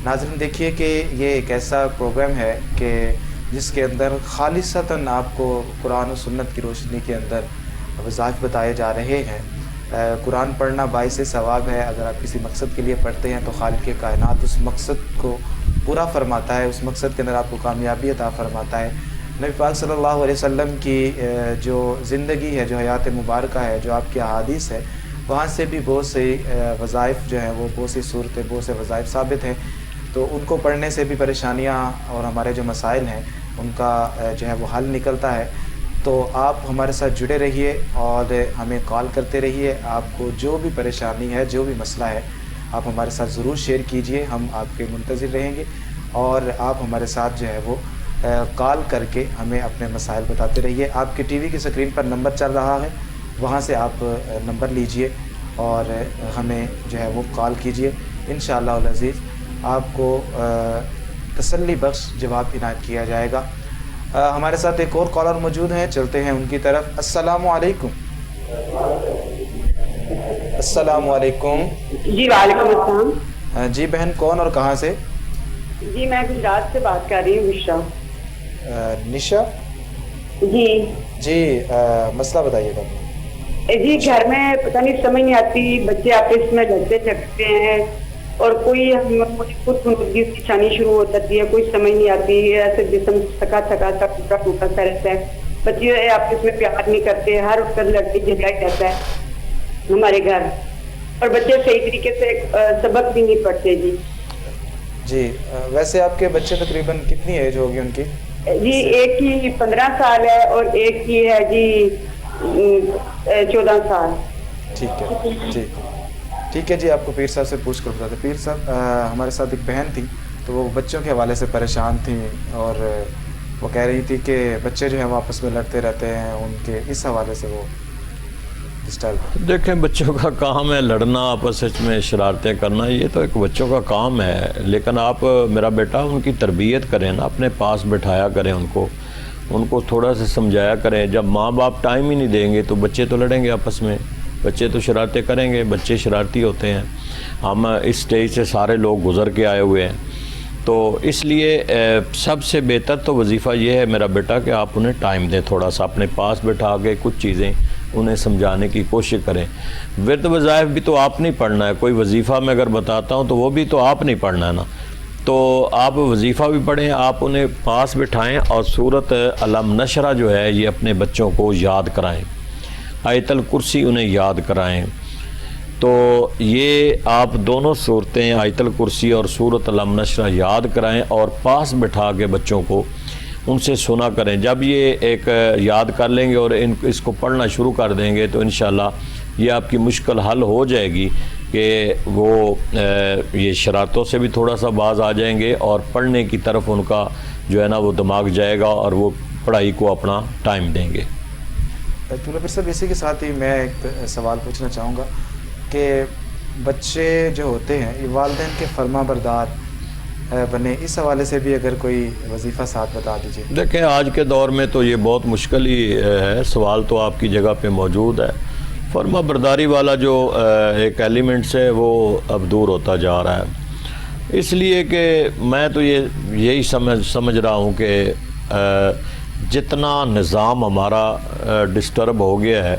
ناظرین دیکھیے کہ یہ ایک ایسا پروگرام ہے کہ جس کے اندر خالصتاً آپ کو قرآن و سنت کی روشنی کے اندر وظائف بتائے جا رہے ہیں۔ قرآن پڑھنا باعث ثواب ہے، اگر آپ کسی مقصد کے لیے پڑھتے ہیں تو خالق کائنات اس مقصد کو پورا فرماتا ہے، اس مقصد کے اندر آپ کو کامیابی عطا فرماتا ہے۔ نبی پاک صلی اللہ علیہ وسلم کی جو زندگی ہے، جو حیات مبارکہ ہے، جو آپ کی احادیث ہے، وہاں سے بھی بہت سے وظائف جو ہیں وہ بہت سی صورتیں، بہت سے وظائف ثابت ہیں، تو ان کو پڑھنے سے بھی پریشانیاں اور ہمارے جو مسائل ہیں ان کا جو ہے وہ حل نکلتا ہے۔ تو آپ ہمارے ساتھ جڑے رہیے اور ہمیں کال کرتے رہیے، آپ کو جو بھی پریشانی ہے، جو بھی مسئلہ ہے، آپ ہمارے ساتھ ضرور شیئر کیجئے، ہم آپ کے منتظر رہیں گے، اور آپ ہمارے ساتھ جو ہے وہ کال کر کے ہمیں اپنے مسائل بتاتے رہیے۔ آپ کے ٹی وی کی سکرین پر نمبر چل رہا ہے، وہاں سے آپ نمبر لیجئے اور ہمیں جو ہے وہ کال کیجئے، انشاءاللہ العزیز آپ کو تسلی بخش جواب عنایت کیا جائے گا۔ ہمارے ساتھ ایک اور کالر موجود ہیں، چلتے ہیں ان کی طرف۔ السلام علیکم۔ السلام علیکم۔ جی وعلیکم السلام۔ جی بہن کون اور کہاں سے؟ جی میں گجرات سے بات کر رہی ہوں، نشا۔ نشا جی جی، مسئلہ بتائیے گا۔ جی گھر میں پتہ نہیں سمجھ نہیں آتی، بچے آپس میں لڑتے جھگڑتے ہیں، اور کوئی مجھے خود کی پریشانی شروع ہو جاتی ہے، کوئی سمجھ نہیں آتی، ایسے جسم تھکا تھکا سا ٹوٹا ٹوٹا سا رہتا ہے، بچے آپس میں پیار نہیں کرتے، ہر وقت لڑتے جھگڑا ہی رہتا ہے ہمارے گھر، اور بچے صحیح طریقے سے سبق بھی نہیں پڑھتے۔ جی جی ویسے آپ کے بچے تقریباً کتنی ایج ہوگی ان کی؟ جی ایک کی 15 سال ہے اور ایک کی ہے جی 14 سال۔ ٹھیک ہے ٹھیک ہے جی. آپ کو پیر صاحب سے پوچھ کر بتاتے. پیر صاحب ہمارے ساتھ ایک بہن تھی, تو وہ بچوں کے حوالے سے پریشان تھیں, اور وہ کہہ رہی تھی کہ بچے جو ہیں وہ آپس میں لڑتے رہتے ہیں, ان کے اس حوالے سے وہ ڈسٹرب. دیکھیں, بچوں کا کام ہے لڑنا, آپس میں شرارتیں کرنا, یہ تو ایک بچوں کا کام ہے. لیکن آپ میرا بیٹا ان کی تربیت کریں نا, اپنے پاس بٹھایا کریں ان کو تھوڑا سا سمجھایا کریں. جب ماں باپ ٹائم ہی نہیں دیں گے تو بچے تو لڑیں گے آپس میں, بچے تو شرارتیں کریں گے, بچے شرارتی ہوتے ہیں. ہم اس سٹیج سے سارے لوگ گزر کے آئے ہوئے ہیں, تو اس لیے سب سے بہتر تو وظیفہ یہ ہے میرا بیٹا کہ آپ انہیں ٹائم دیں, تھوڑا سا اپنے پاس بٹھا کے کچھ چیزیں انہیں سمجھانے کی کوشش کریں. ورد وظائف بھی تو آپ نہیں پڑھنا ہے, کوئی وظیفہ میں اگر بتاتا ہوں تو وہ بھی تو آپ نہیں پڑھنا ہے نا, تو آپ وظیفہ بھی پڑھیں, آپ انہیں پاس بٹھائیں اور سورت علم نشرہ جو ہے یہ اپنے بچوں کو یاد کرائیں, آیت الکرسی انہیں یاد کرائیں. تو یہ آپ دونوں صورتیں آیت الکرسی اور سورت علم نشرہ یاد کرائیں اور پاس بٹھا کے بچوں کو ان سے سنا کریں. جب یہ ایک یاد کر لیں گے اور اس کو پڑھنا شروع کر دیں گے تو انشاءاللہ یہ آپ کی مشکل حل ہو جائے گی کہ وہ یہ شرارتوں سے بھی تھوڑا سا باز آ جائیں گے اور پڑھنے کی طرف ان کا جو ہے نا وہ دماغ جائے گا اور وہ پڑھائی کو اپنا ٹائم دیں گے. پھر صاحب اسی کے ساتھ ہی میں ایک سوال پوچھنا چاہوں گا کہ بچے جو ہوتے ہیں یہ والدین کے فرما بردار بنے, اس حوالے سے بھی اگر کوئی وظیفہ ساتھ بتا دیجیے. دیکھیں, آج کے دور میں تو یہ بہت مشکل ہی ہے, سوال تو آپ کی جگہ پہ موجود ہے. فرما برداری والا جو ایک ایلیمنٹس ہے وہ اب دور ہوتا جا رہا ہے, اس لیے کہ میں تو یہی سمجھ رہا ہوں کہ جتنا نظام ہمارا ڈسٹرب ہو گیا ہے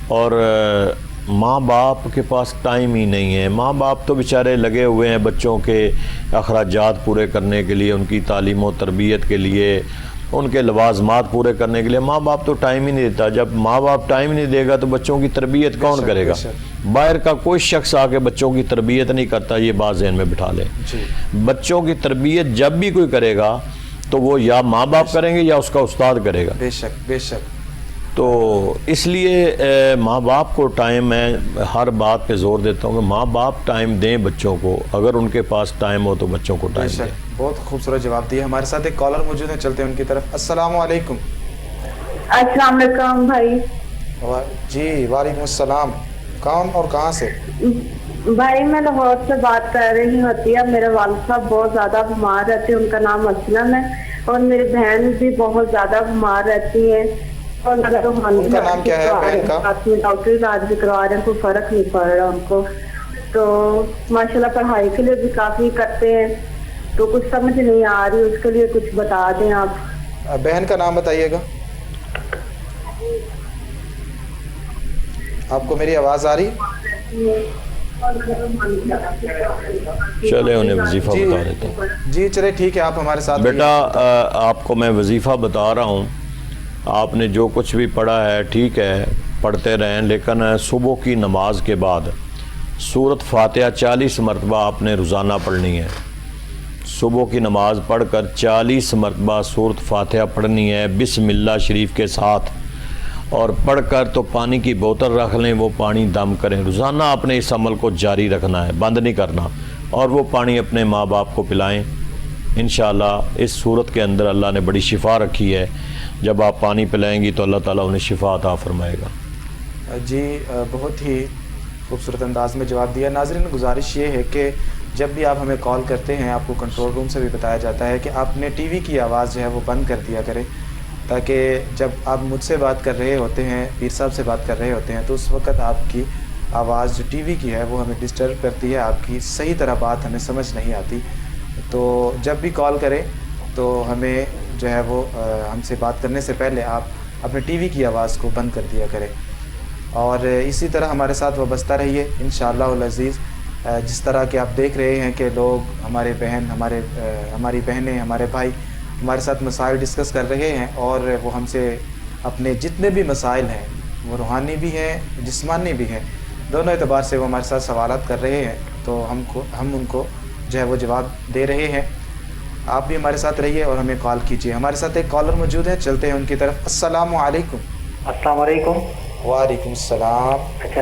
اور ماں باپ کے پاس ٹائم ہی نہیں ہے. ماں باپ تو بیچارے لگے ہوئے ہیں بچوں کے اخراجات پورے کرنے کے لیے, ان کی تعلیم و تربیت کے لیے, ان کے لوازمات پورے کرنے کے لیے. ماں باپ تو ٹائم ہی نہیں دیتا. جب ماں باپ ٹائم نہیں دے گا تو بچوں کی تربیت کون کرے گا؟ باہر کا کوئی شخص آ کے بچوں کی تربیت نہیں کرتا, یہ بات ذہن میں بٹھا لیں. بچوں کی تربیت جب بھی کوئی کرے گا تو وہ یا ماں باپ کریں گے یا اس کا استاد کرے گا. بے شک. تو اس لیے ماں باپ کو ٹائم, میں ہر بات پہ زور دیتا ہوں کہ ماں باپ ٹائم دیں بچوں کو, اگر ان کے پاس ٹائم ہو تو بچوں کو ٹائم دیں. بہت خوبصورت جواب دیا. ہمارے ساتھ ایک کالر موجود ہیں, چلتے ہیں ان کی طرف. السلام علیکم. السلام علیکم بھائی. جی وعلیکم السلام. کون اور کہاں سے؟ بھائی میں لاہور سے بات کر رہی ہوتی ہے. میرے والد صاحب بہت زیادہ بیمار رہتے ہیں, ان کا نام اسلم ہے, اور میری بہن بھی بہت زیادہ بیمار رہتی ہے. اور ان کا نام کیا ہے بہن کا؟ ڈاکٹری علاج بھی کروا رہے ہیں, کوئی فرق نہیں پڑ رہا ان کو. تو ماشاءاللہ پڑھائی کے لیے بھی کافی کرتے ہیں, تو کچھ سمجھ نہیں آ رہی, اس کے لیے کچھ بتا دیں آپ. بہن کا نام بتائیے گا. آپ کو میری آواز آ رہی؟ چلے انہیں وظیفہ بتا دیتا ہوں. جی چلے ٹھیک ہے, آپ ہمارے ساتھ. بیٹا آپ کو میں وظیفہ بتا رہا ہوں, آپ نے جو کچھ بھی پڑھا ہے ٹھیک ہے, پڑھتے رہیں, لیکن صبح کی نماز کے بعد سورت فاتحہ 40 مرتبہ آپ نے روزانہ پڑھنی ہے. صبح کی نماز پڑھ کر 40 مرتبہ سورت فاتحہ پڑھنی ہے بسم اللہ شریف کے ساتھ, اور پڑھ کر تو پانی کی بوتل رکھ لیں, وہ پانی دم کریں. روزانہ آپ نے اس عمل کو جاری رکھنا ہے, بند نہیں کرنا, اور وہ پانی اپنے ماں باپ کو پلائیں. انشاءاللہ اس صورت کے اندر اللہ نے بڑی شفا رکھی ہے. جب آپ پانی پلائیں گی تو اللہ تعالیٰ انہیں شفا عطا فرمائے گا. جی بہت ہی خوبصورت انداز میں جواب دیا. ناظرین گزارش یہ ہے کہ جب بھی آپ ہمیں کال کرتے ہیں, آپ کو کنٹرول روم سے بھی بتایا جاتا ہے کہ آپ نے ٹی وی کی آواز جو ہے وہ بند کر دیا کریں, تاکہ جب آپ مجھ سے بات کر رہے ہوتے ہیں, پیر صاحب سے بات کر رہے ہوتے ہیں, تو اس وقت آپ کی آواز جو ٹی وی کی ہے وہ ہمیں ڈسٹرب کرتی ہے, آپ کی صحیح طرح بات ہمیں سمجھ نہیں آتی. تو جب بھی کال کریں تو ہمیں جو ہے وہ ہم سے بات کرنے سے پہلے آپ اپنے ٹی وی کی آواز کو بند کر دیا کریں. اور اسی طرح ہمارے ساتھ وابستہ رہیے انشاءاللہ العزیز. جس طرح کہ آپ دیکھ رہے ہیں کہ لوگ, ہماری بہنیں, ہمارے بھائی ہمارے ساتھ مسائل ڈسکس کر رہے ہیں, اور وہ ہم سے اپنے جتنے بھی مسائل ہیں, وہ روحانی بھی ہیں, جسمانی بھی ہیں, دونوں اعتبار سے وہ ہمارے ساتھ سوالات کر رہے ہیں, تو ہم ان کو جو ہے وہ جواب دے رہے ہیں. آپ بھی ہمارے ساتھ رہیے اور ہمیں کال کیجیے. ہمارے ساتھ ایک کالر موجود ہے, چلتے ہیں ان کی طرف. السلام علیکم. السلام علیکم. وعلیکم السلام. اچھا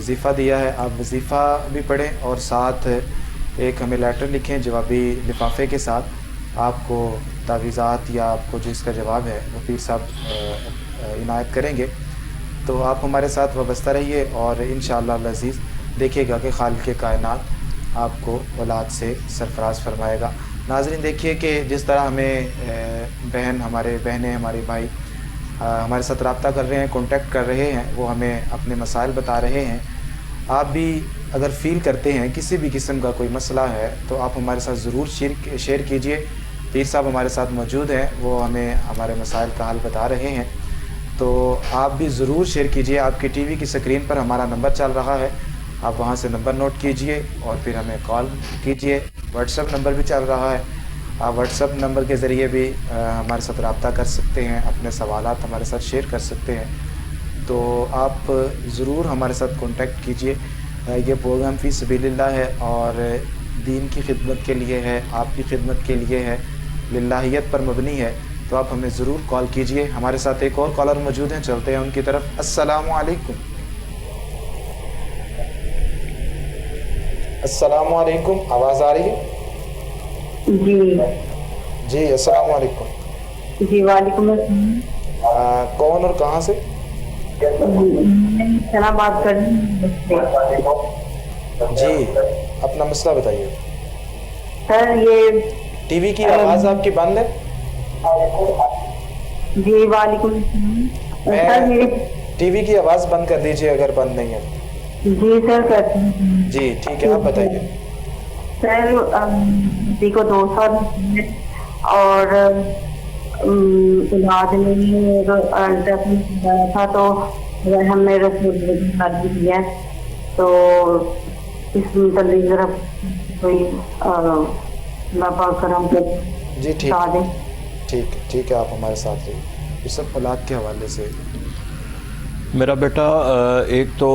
وظیفہ دیا ہے، آپ وظیفہ بھی پڑھیں اور ساتھ ایک ہمیں لیٹر لکھیں جوابی لفافے کے ساتھ. آپ کو تعویذات یا آپ کو جو اس کا جواب ہے وہ پیر صاحب عنایت کریں گے. تو آپ ہمارے ساتھ وابستہ رہیے اور انشاءاللہ العزیز دیکھیے گا کہ خالق کائنات آپ کو اولاد سے سرفراز فرمائے گا. ناظرین دیکھیے کہ جس طرح ہمیں ہمارے بہنیں ہمارے بھائی ہمارے ساتھ رابطہ کر رہے ہیں، کانٹیکٹ کر رہے ہیں، وہ ہمیں اپنے مسائل بتا رہے ہیں. آپ بھی اگر فیل کرتے ہیں کسی بھی قسم کا کوئی مسئلہ ہے تو آپ ہمارے ساتھ ضرور شیئر کیجئے. پیر صاحب ہمارے ساتھ موجود ہیں، وہ ہمیں ہمارے مسائل کا حل بتا رہے ہیں. تو آپ بھی ضرور شیئر کیجئے. آپ کی ٹی وی کی سکرین پر ہمارا نمبر چل رہا ہے، آپ وہاں سے نمبر نوٹ کیجئے اور پھر ہمیں کال کیجئے. واٹس ایپ نمبر بھی چل رہا ہے، آپ واٹس ایپ نمبر کے ذریعے بھی ہمارے ساتھ رابطہ کر سکتے ہیں، اپنے سوالات ہمارے ساتھ شیئر کر سکتے ہیں. تو آپ ضرور ہمارے ساتھ کانٹیکٹ کیجئے. یہ پروگرام فی سبیل اللہ ہے اور دین کی خدمت کے لیے ہے، آپ کی خدمت کے لیے ہے، للہیت پر مبنی ہے. تو آپ ہمیں ضرور کال کیجئے. ہمارے ساتھ ایک اور کالر موجود ہیں، چلتے ہیں ان کی طرف. السلام علیکم. السلام علیکم، آواز آ رہی ہے؟ جی السلام علیکم. جی وعلیکم السلام. کون اور کہاں سے؟ میں بات کر رہی ہوں. جی اپنا مسئلہ بتائیے. سر یہ ٹی وی کی آواز آپ کی بند ہے؟ جی وعلیکم السلام. ٹی وی کی آواز بند کر دیجیے اگر بند نہیں ہے. جی سر کرتے ہیں. جی ٹھیک ہے، آپ بتائیے. سر جی کو 2 سال اور اولاد نہیں تھا تو ہم نے رسول دیا، تو اس متعلق ذرا کوئی کرم جی ٹھیک ہے آپ ہمارے ساتھ رہیے. یہ سب اولاد کے حوالے سے. میرا بیٹا ایک تو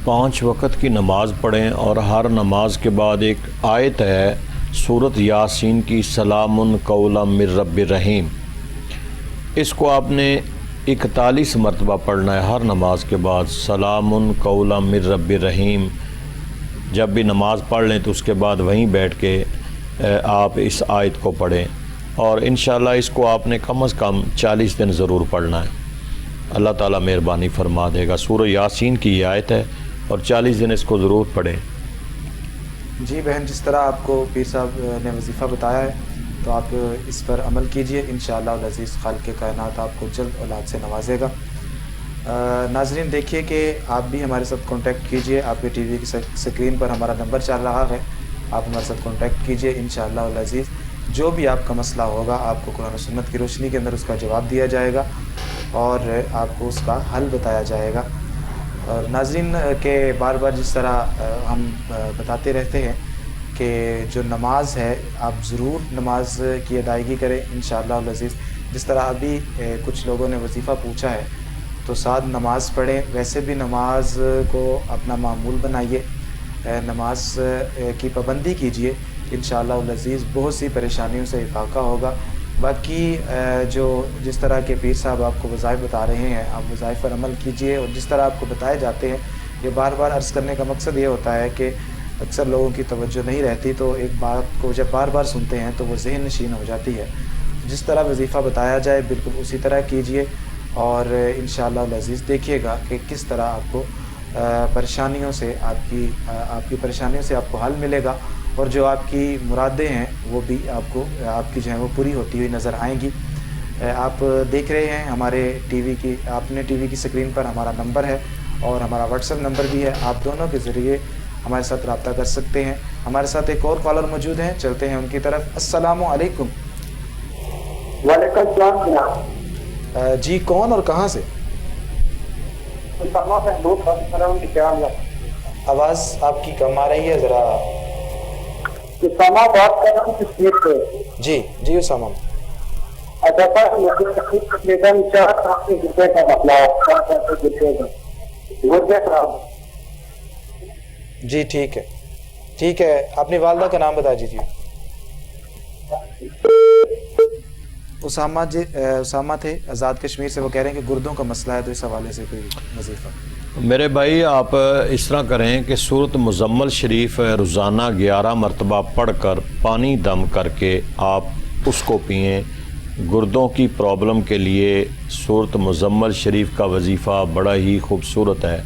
5 وقت کی نماز پڑھیں اور ہر نماز کے بعد ایک آیت ہے سورۃ یاسین کی، سلام قولا من رب رحیم. اس کو آپ نے 41 مرتبہ پڑھنا ہے ہر نماز کے بعد، سلام قولا من رب رحیم. جب بھی نماز پڑھ لیں تو اس کے بعد وہیں بیٹھ کے آپ اس آیت کو پڑھیں اور انشاءاللہ اس کو آپ نے کم از کم 40 دن ضرور پڑھنا ہے. اللہ تعالیٰ مہربانی فرما دے گا. سورہ یاسین کی یہ آیت ہے اور 40 دن اس کو ضرور پڑھیں. جی بہن، جس طرح آپ کو پیر صاحب نے وظیفہ بتایا ہے تو آپ اس پر عمل کیجئے. انشاءاللہ العزیز خالق کائنات آپ کو جلد اولاد سے نوازے گا. ناظرین دیکھیے کہ آپ بھی ہمارے ساتھ کانٹیکٹ کیجئے. آپ کے ٹی وی کی سکرین پر ہمارا نمبر چل رہا ہے، آپ ہمارے ساتھ کانٹیکٹ کیجئے. انشاءاللہ العزیز جو بھی آپ کا مسئلہ ہوگا آپ کو قرآن و سنت کی روشنی کے اندر اس کا جواب دیا جائے گا اور آپ کو اس کا حل بتایا جائے گا. اور ناظرین کے بار بار جس طرح ہم بتاتے رہتے ہیں کہ جو نماز ہے آپ ضرور نماز کی ادائیگی کریں انشاءاللہ العزیز. جس طرح ابھی کچھ لوگوں نے وظیفہ پوچھا ہے تو ساتھ نماز پڑھیں. ویسے بھی نماز کو اپنا معمول بنائیے، نماز کی پابندی کیجیے. انشاءاللہ العزیز بہت سی پریشانیوں سے افاقہ ہوگا. باقی جو جس طرح کے پیر صاحب آپ کو وظائف بتا رہے ہیں آپ وظائف پر عمل کیجئے. اور جس طرح آپ کو بتائے جاتے ہیں یہ بار بار عرض کرنے کا مقصد یہ ہوتا ہے کہ اکثر لوگوں کی توجہ نہیں رہتی، تو ایک بات کو جب بار بار سنتے ہیں تو وہ ذہن نشین ہو جاتی ہے. جس طرح وظیفہ بتایا جائے بالکل اسی طرح کیجئے اور انشاءاللہ العزیز دیکھیے گا کہ کس طرح آپ کو پریشانیوں سے آپ کی پریشانیوں سے آپ کو حل ملے گا اور جو آپ کی مرادیں ہیں وہ بھی آپ کی جو ہیں وہ پوری ہوتی ہوئی نظر آئیں گی. آپ دیکھ رہے ہیں ہمارے ٹی وی کی، آپ نے ٹی وی کی سکرین پر ہمارا نمبر ہے اور ہمارا واٹس ایپ نمبر بھی ہے. آپ دونوں کے ذریعے ہمارے ساتھ رابطہ کر سکتے ہیں. ہمارے ساتھ ایک اور کالر موجود ہیں، چلتے ہیں ان کی طرف. السلام علیکم. وعلیکم السلام. جی کون اور کہاں سے؟ آواز آپ کی کم آ رہی ہے ذرا. اسامہ بات کر رہا ہوں کشمیر سے. جی جی اسامہ. اچھا سر مجھے تکلیف تقریباً 4 سال سے گردے کا مسئلہ ہے. گردے خراب. جی ٹھیک ہے. اپنی والدہ کا نام بتا دیجیے. اسامہ تھے آزاد کشمیر سے. وہ کہہ رہے ہیں کہ گردوں کا مسئلہ ہے تو اس حوالے سے کوئی وظیفہ. میرے بھائی آپ اس طرح کریں کہ سورۃ مزمل شریف روزانہ 11 مرتبہ پڑھ کر پانی دم کر کے آپ اس کو پئیں. گردوں کی پرابلم کے لیے سورۃ مزمل شریف کا وظیفہ بڑا ہی خوبصورت ہے.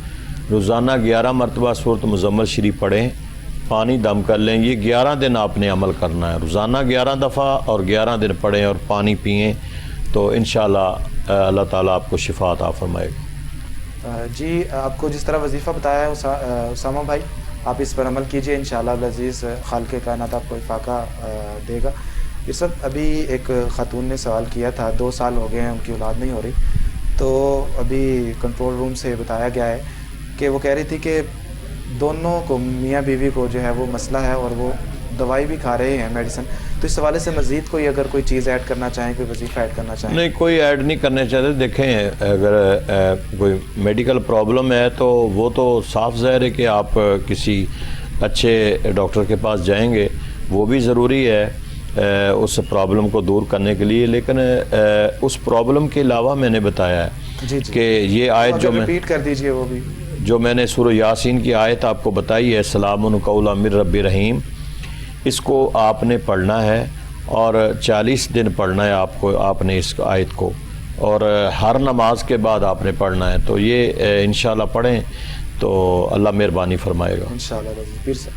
روزانہ 11 مرتبہ سورۃ مزمل شریف پڑھیں, پانی دم کر لیں. یہ 11 دن آپ نے عمل کرنا ہے, روزانہ 11 دفعہ اور 11 دن پڑھیں اور پانی پئیں, تو انشاءاللہ اللہ تعالیٰ آپ کو شفا عطا فرمائے گا. جی, آپ کو جس طرح وظیفہ بتایا ہے اسامہ بھائی, آپ اس پر عمل کیجئے, انشاءاللہ العزیز خالق کائنات آپ کو افاقہ دے گا. یہ سب ابھی ایک خاتون نے سوال کیا تھا, 2 سال ہو گئے ہیں ان کی اولاد نہیں ہو رہی, تو ابھی کنٹرول روم سے بتایا گیا ہے کہ وہ کہہ رہی تھی کہ دونوں کو, میاں بیوی کو جو ہے وہ مسئلہ ہے اور وہ دوائی بھی کھا رہے ہیں, میڈیسن. تو اس حوالے سے مزید کوئی اگر کوئی چیز ایڈ کرنا چاہیں, کوئی وظیفہ ایڈ کرنا چاہیں؟ نہیں, کوئی ایڈ نہیں کرنے چاہتے. دیکھیں, اگر کوئی میڈیکل پرابلم ہے تو وہ تو صاف ظاہر ہے کہ آپ کسی اچھے ڈاکٹر کے پاس جائیں گے, وہ بھی ضروری ہے اس پرابلم کو دور کرنے کے لیے. لیکن اس پرابلم کے علاوہ میں نے بتایا ہے کہ یہ آیت جو میں ریپیٹ کر دیجئے, وہ بھی جو میں نے سورہ یاسین کی آیت آپ کو بتائی ہے, سلام قولا من رب رحیم, اس کو آپ نے پڑھنا ہے اور 40 دن پڑھنا ہے آپ نے اس آیت کو, اور ہر نماز کے بعد آپ نے پڑھنا ہے. تو یہ انشاءاللہ پڑھیں تو اللہ مہربانی فرمائے گا انشاءاللہ. پھر سے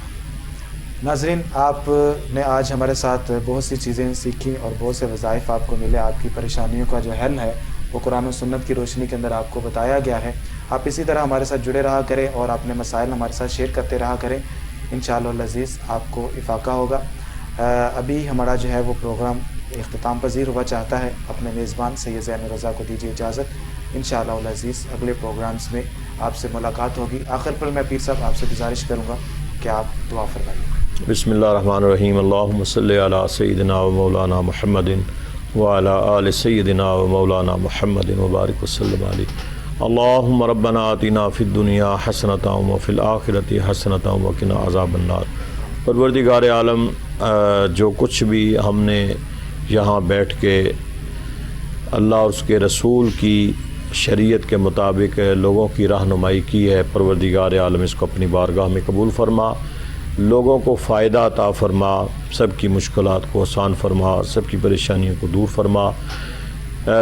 ناظرین, آپ نے آج ہمارے ساتھ بہت سی چیزیں سیکھی اور بہت سے وظائف آپ کو ملے. آپ کی پریشانیوں کا جو حل ہے وہ قرآن و سنت کی روشنی کے اندر آپ کو بتایا گیا ہے. آپ اسی طرح ہمارے ساتھ جڑے رہا کریں اور اپنے مسائل ہمارے ساتھ شیئر کرتے رہا کریں. انشاءاللہ العزیز آپ کو افاقہ ہوگا. ابھی ہمارا جو ہے وہ پروگرام اختتام پذیر ہوا چاہتا ہے. اپنے میزبان سید زین رضا کو دیجیے اجازت. انشاءاللہ العزیز اگلے پروگرامز میں آپ سے ملاقات ہوگی. آخر پر میں پیر صاحب آپ سے گزارش کروں گا کہ آپ دعا فرمائیے. بسم اللہ الرحمن الرحیم. اللہم صلی علی سیدنا و مولانا محمد وعلی آل سیدنا و مولانا محمد وبارک وسلم علیہ. اللہم ربنا آتنا فی الدنیا حسنۃ وفی الآخرۃ حسنۃ وقنا عذاب النار. پروردگار عالم, جو کچھ بھی ہم نے یہاں بیٹھ کے اللہ اور اس کے رسول کی شریعت کے مطابق لوگوں کی رہنمائی کی ہے, پروردگار عالم اس کو اپنی بارگاہ میں قبول فرما, لوگوں کو فائدہ عطا فرما, سب کی مشکلات کو آسان فرما, سب کی پریشانیوں کو دور فرما.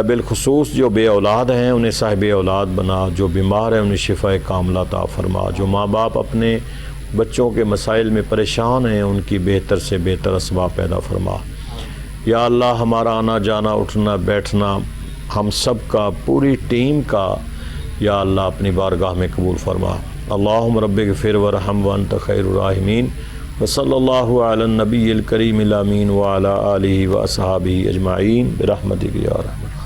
بالخصوص جو بے اولاد ہیں انہیں صاحب اولاد بنا, جو بیمار ہیں انہیں شفاء کاملہ عطا فرما, جو ماں باپ اپنے بچوں کے مسائل میں پریشان ہیں ان کی بہتر سے بہتر اسباب پیدا فرما. یا اللہ, ہمارا آنا جانا اٹھنا بیٹھنا ہم سب کا, پوری ٹیم کا یا اللہ اپنی بارگاہ میں قبول فرما. اللہم رب اغفر ورحم وانت خیر الراحمین. وصلی اللہ علی النبی الکریم الامین وعلی آلہ واصحابہ اجمعین برحمتک یا ارحم الراحمین.